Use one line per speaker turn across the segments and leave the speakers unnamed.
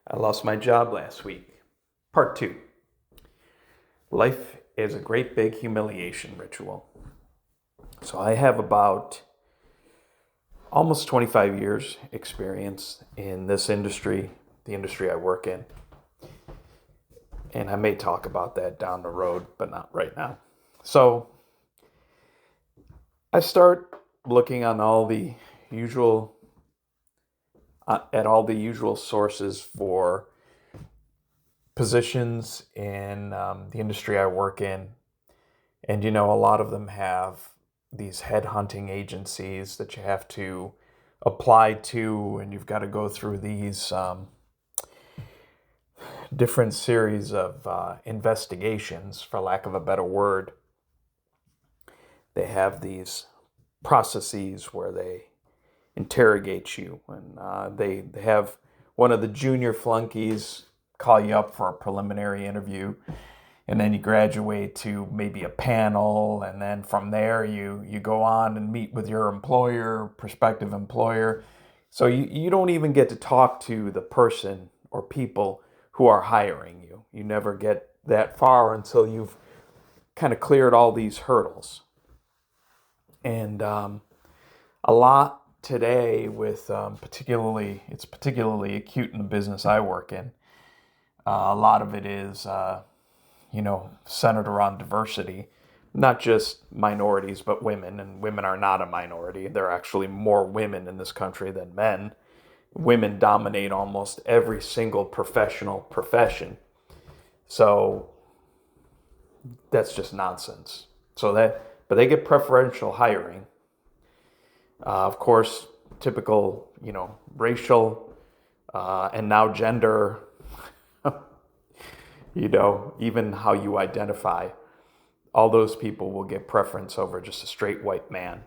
I lost my job last week. Part 2. Life is a great big humiliation ritual. So I have about almost 25 years experience in this industry, the industry I work in. And I may talk about that down the road, but not right now. So I start looking on all the usual at all the usual sources for positions in the industry I work in. And, a lot of them have these headhunting agencies that you have to apply to, and you've got to go through these different series of investigations, for lack of a better word. They have these processes where they interrogate you, and they have one of the junior flunkies call you up for a preliminary interview, and then you graduate to maybe a panel, and then from there you go on and meet with your employer, prospective employer. So you don't even get to talk to the person or people who are hiring you. You never get that far until you've kind of cleared all these hurdles. And a lot today with it's particularly acute in the business I work in. A lot of it is centered around diversity, not just minorities, but women. And women are not a minority. There are actually more women in this country than men. Women dominate almost every single professional profession. So that's just nonsense. But they get preferential hiring. Of course, typical, racial and now gender, even how you identify, all those people will get preference over just a straight white man.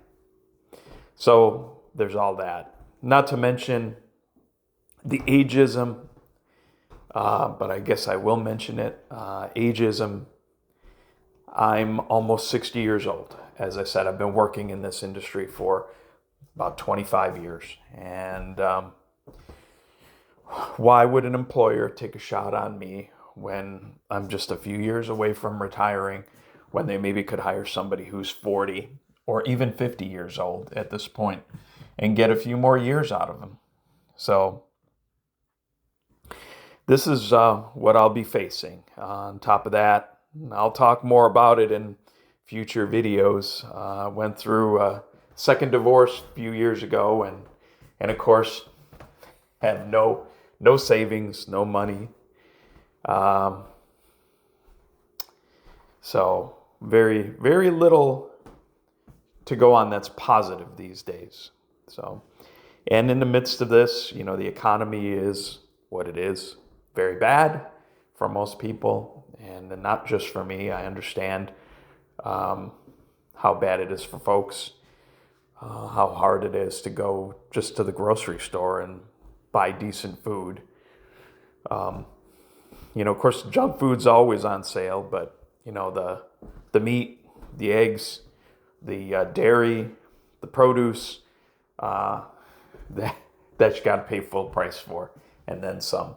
So there's all that. Not to mention the ageism, but I guess I will mention it. Ageism. I'm almost 60 years old. As I said, I've been working in this industry for about 25 years. And why would an employer take a shot on me when I'm just a few years away from retiring, when they maybe could hire somebody who's 40 or even 50 years old at this point and get a few more years out of them? So this is what I'll be facing. On top of that, I'll talk more about it in future videos. Went through a second divorce a few years ago, and of course had no savings, no money. So very, very little to go on that's positive these days. So, and in the midst of this, the economy is what it is. Very bad for most people, and not just for me. I understand how bad it is for folks, how hard it is to go just to the grocery store and buy decent food. Of course, junk food's always on sale, but the meat, the eggs, the dairy, the produce, that you got to pay full price for, and then some.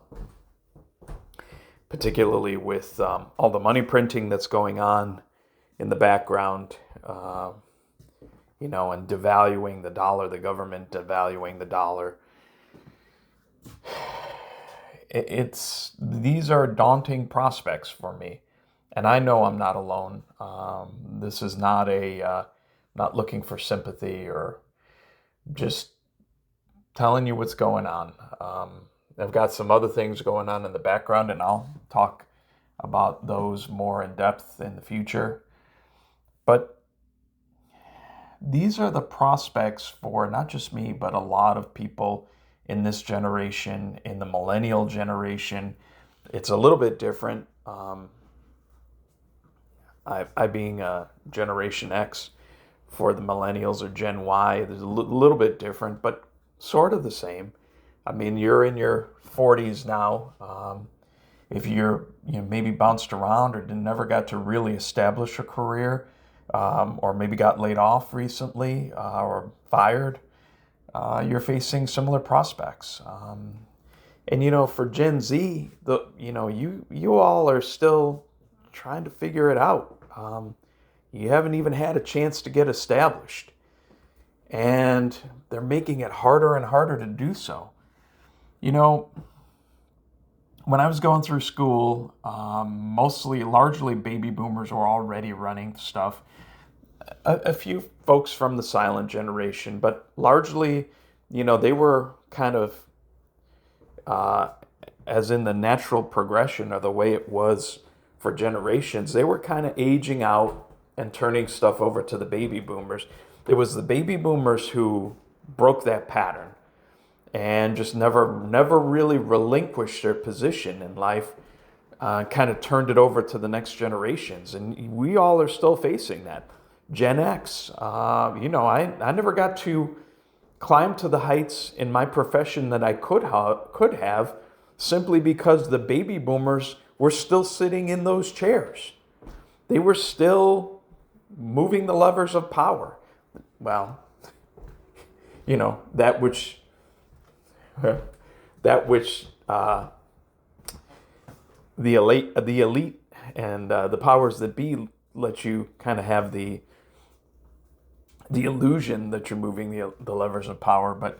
Particularly with all the money printing that's going on in the background, and devaluing the dollar, the government devaluing the dollar. These are daunting prospects for me, and I know I'm not alone. This is not not looking for sympathy or just telling you what's going on. I've got some other things going on in the background, and I'll talk about those more in depth in the future. But these are the prospects for not just me, but a lot of people in this generation, in the millennial generation. It's a little bit different. I being a Generation X, for the millennials or Gen Y, there's a little bit different, but sort of the same. I mean, you're in your 40s now. If you're maybe bounced around or never got to really establish a career, or maybe got laid off recently or fired, you're facing similar prospects. And for Gen Z, you all are still trying to figure it out. You haven't even had a chance to get established, and they're making it harder and harder to do so. You know, when I was going through school, largely baby boomers were already running stuff. A few folks from the silent generation, but largely, they were kind of, as in the natural progression of the way it was for generations, they were kind of aging out and turning stuff over to the baby boomers. It was the baby boomers who broke that pattern and just never really relinquished their position in life, kind of turned it over to the next generations. And we all are still facing that. Gen X, I never got to climb to the heights in my profession that I could have simply because the baby boomers were still sitting in those chairs. They were still moving the levers of power. Well, that which the elite and the powers that be let you kind of have the illusion that you're moving the levers of power. But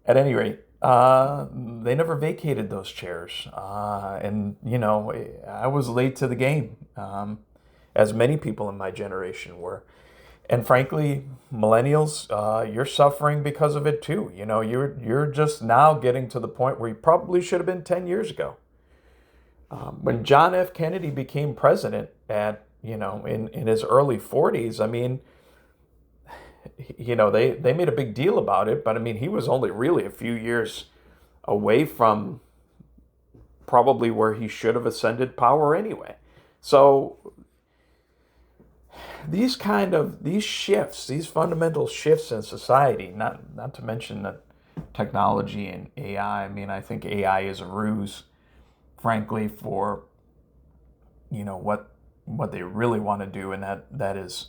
at any rate, they never vacated those chairs. And I was late to the game, as many people in my generation were. And frankly, millennials, you're suffering because of it too. You're just now getting to the point where you probably should have been 10 years ago. When John F. Kennedy became president at, in his early 40s, I mean, they made a big deal about it, but I mean, he was only really a few years away from probably where he should have ascended power anyway. So these shifts, these fundamental shifts in society, not to mention that technology and AI, I mean, I think AI is a ruse, frankly, for, what they really want to do, and that is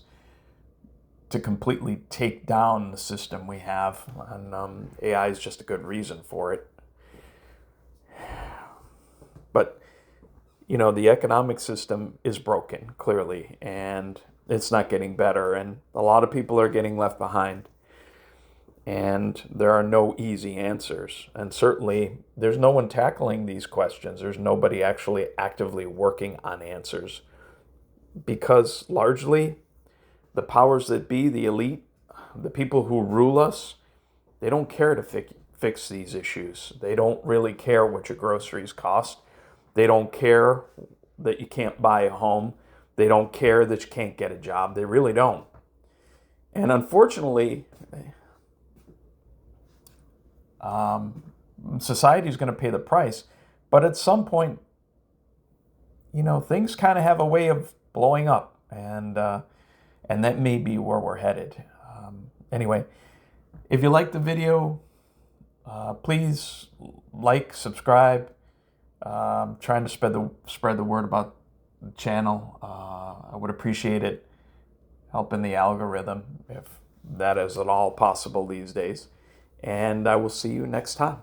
to completely take down the system we have, and AI is just a good reason for it. But, the economic system is broken, clearly, and it's not getting better, and a lot of people are getting left behind. And there are no easy answers. And certainly, there's no one tackling these questions. There's nobody actually actively working on answers. Because largely, the powers that be, the elite, the people who rule us, they don't care to fix these issues. They don't really care what your groceries cost. They don't care that you can't buy a home. They don't care that you can't get a job. They really don't. And unfortunately, society is going to pay the price. But at some point, things kind of have a way of blowing up. And that may be where we're headed. Anyway, if you like the video, please like, subscribe. Trying to spread the word about the channel. I would appreciate it, helping the algorithm, if that is at all possible these days. And I will see you next time.